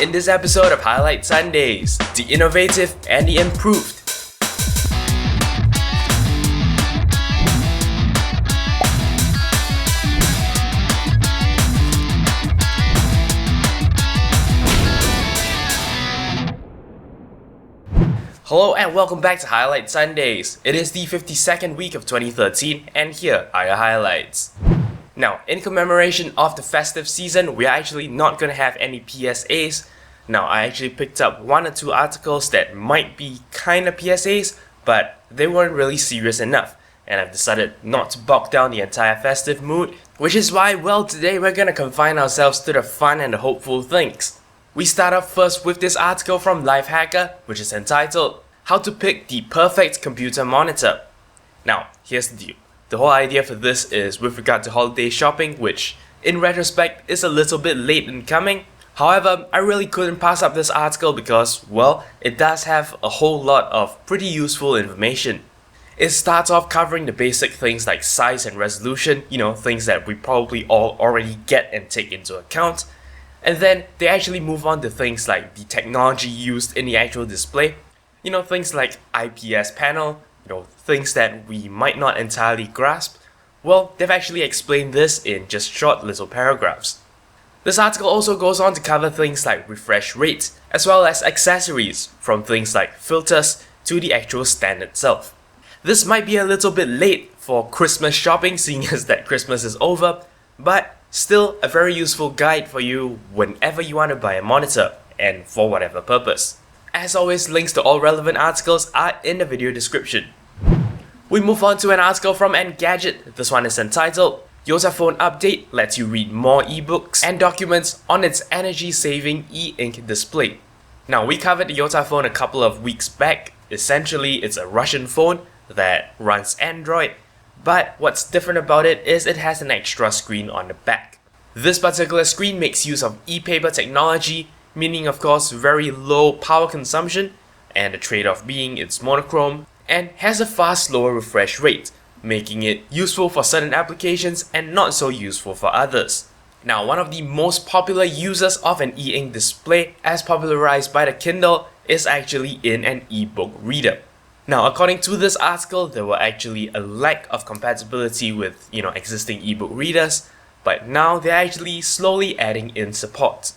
In this episode of Highlight Sundays, the innovative and the improved. Hello and welcome back to Highlight Sundays. It is the 52nd week of 2013 and here are your highlights. Now, in commemoration of the festive season, we are actually not going to have any PSAs. Now, I actually picked up one or two articles that might be kind of PSAs, but they weren't really serious enough. And I've decided not to bog down the entire festive mood, which is why, well, today we're going to confine ourselves to the fun and the hopeful things. We start off first with this article from Lifehacker, which is entitled, How to Pick the Perfect Computer Monitor. Now, here's the deal. The whole idea for this is with regard to holiday shopping, which, in retrospect, is a little bit late in coming. However, I really couldn't pass up this article because, well, it does have a whole lot of pretty useful information. It starts off covering the basic things like size and resolution, things that we probably all already get and take into account. And then they actually move on to things like the technology used in the actual display. Things like IPS panel, things that we might not entirely grasp. Well, they've actually explained this in just short little paragraphs. This article also goes on to cover things like refresh rate, as well as accessories, from things like filters to the actual stand itself. This might be a little bit late for Christmas shopping, seeing as that Christmas is over, but still a very useful guide for you whenever you want to buy a monitor, and for whatever purpose. As always, links to all relevant articles are in the video description. We move on to an article from Engadget. This one is entitled, YotaPhone Update lets you read more ebooks and documents on its energy-saving e-ink display. Now, we covered the YotaPhone a couple of weeks back. Essentially, it's a Russian phone that runs Android, but what's different about it is it has an extra screen on the back. This particular screen makes use of e-paper technology, meaning of course very low power consumption, and the trade-off being it's monochrome, and has a far slower refresh rate, making it useful for certain applications and not so useful for others. Now, one of the most popular users of an e-ink display, as popularized by the Kindle, is actually in an e-book reader. Now, according to this article, there were actually a lack of compatibility with, existing e-book readers, but now they're actually slowly adding in support.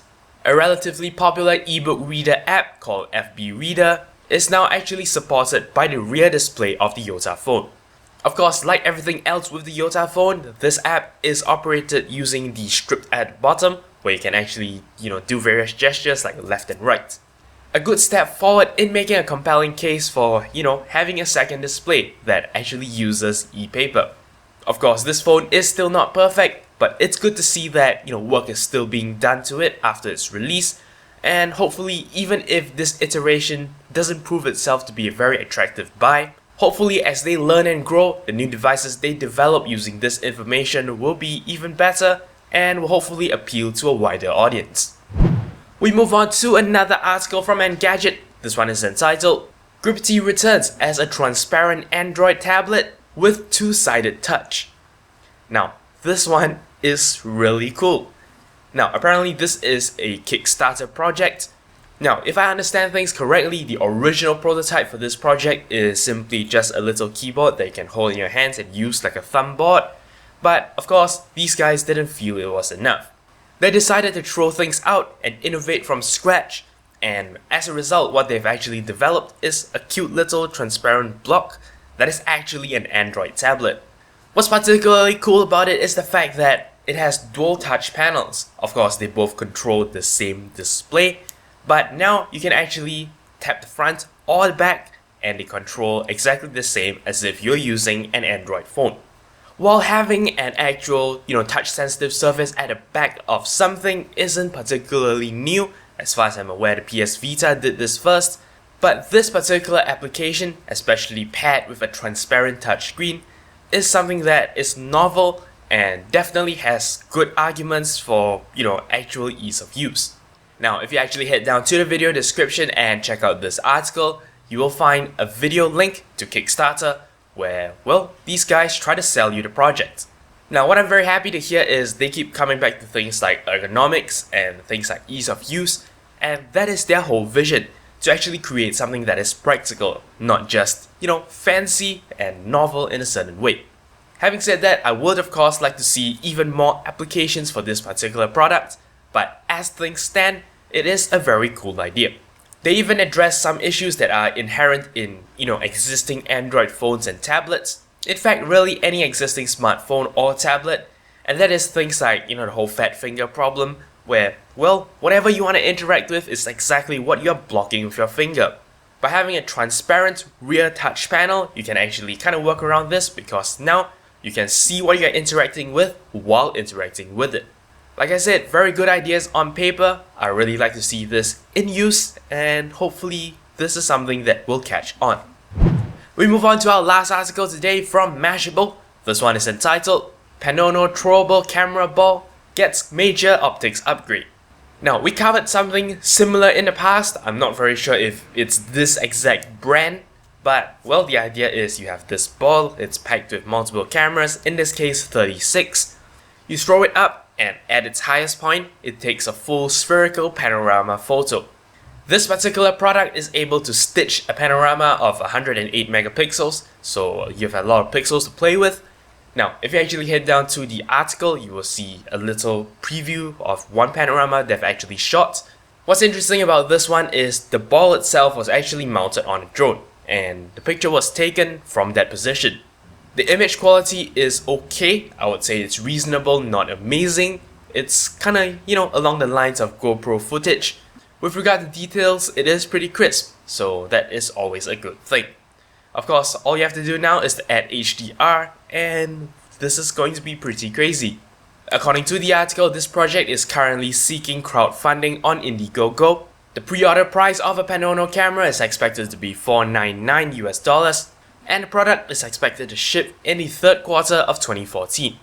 A relatively popular ebook reader app called FB Reader is now actually supported by the rear display of the YotaPhone. Of course, like everything else with the YotaPhone, this app is operated using the script at the bottom, where you can actually, do various gestures like left and right. A good step forward in making a compelling case for, having a second display that actually uses e-paper. Of course, this phone is still not perfect, but it's good to see that, work is still being done to it after its release, and hopefully, even if this iteration doesn't prove itself to be a very attractive buy, hopefully as they learn and grow, the new devices they develop using this information will be even better and will hopefully appeal to a wider audience. We move on to another article from Engadget. This one is entitled, Grippity returns as a transparent Android tablet with two-sided touch. Now, this one is really cool. Now, apparently this is a Kickstarter project. Now, if I understand things correctly, the original prototype for this project is simply just a little keyboard that you can hold in your hands and use like a thumb board. But, of course, these guys didn't feel it was enough. They decided to throw things out and innovate from scratch. And as a result, what they've actually developed is a cute little transparent block that is actually an Android tablet. What's particularly cool about it is the fact that it has dual touch panels. Of course, they both control the same display, but now you can actually tap the front or the back and they control exactly the same as if you're using an Android phone. While having an actual, touch-sensitive surface at the back of something isn't particularly new, as far as I'm aware the PS Vita did this first, but this particular application, especially paired with a transparent touchscreen, is something that is novel and definitely has good arguments for, actual ease of use. Now, if you actually head down to the video description and check out this article, you will find a video link to Kickstarter where, well, these guys try to sell you the project. Now, what I'm very happy to hear is they keep coming back to things like ergonomics and things like ease of use, and that is their whole vision, to actually create something that is practical, not just, fancy and novel in a certain way. Having said that, I would of course like to see even more applications for this particular product, but as things stand, it is a very cool idea. They even address some issues that are inherent in, existing Android phones and tablets. In fact, really any existing smartphone or tablet, and that is things like, the whole fat finger problem, where, well, whatever you want to interact with is exactly what you're blocking with your finger. By having a transparent rear touch panel, you can actually kind of work around this because now you can see what you're interacting with while interacting with it. Like I said, very good ideas on paper. I really like to see this in use, and hopefully this is something that will catch on. We move on to our last article today from Mashable. This one is entitled Panono Throwable Camera Ball Gets Major Optics Upgrade. Now, we covered something similar in the past. I'm not very sure if it's this exact brand, but well, the idea is you have this ball, it's packed with multiple cameras, in this case 36. You throw it up, and at its highest point, it takes a full spherical panorama photo. This particular product is able to stitch a panorama of 108 megapixels, so you have a lot of pixels to play with. Now, if you actually head down to the article, you will see a little preview of one panorama they've actually shot. What's interesting about this one is the ball itself was actually mounted on a drone, and the picture was taken from that position. The image quality is okay. I would say it's reasonable, not amazing. It's kinda, along the lines of GoPro footage. With regard to details, it is pretty crisp, so that is always a good thing. Of course, all you have to do now is to add HDR, and this is going to be pretty crazy. According to the article, this project is currently seeking crowdfunding on Indiegogo. The pre-order price of a Panono camera is expected to be $499 US, and the product is expected to ship in the third quarter of 2014.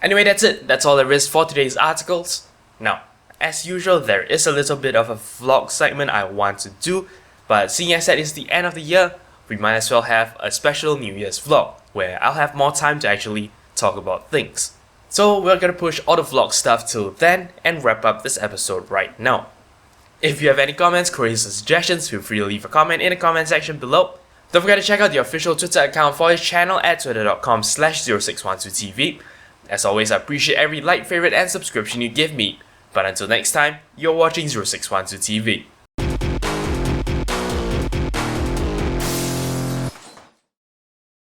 Anyway, that's it. That's all there is for today's articles. Now, as usual, there is a little bit of a vlog segment I want to do, but seeing as that it's the end of the year, we might as well have a special New Year's vlog, where I'll have more time to actually talk about things. So we're gonna push all the vlog stuff till then and wrap up this episode right now. If you have any comments, queries, or suggestions, feel free to leave a comment in the comment section below. Don't forget to check out the official Twitter account for this channel at twitter.com/0612tv. As always, I appreciate every like, favorite, and subscription you give me. But until next time, you're watching 0612TV.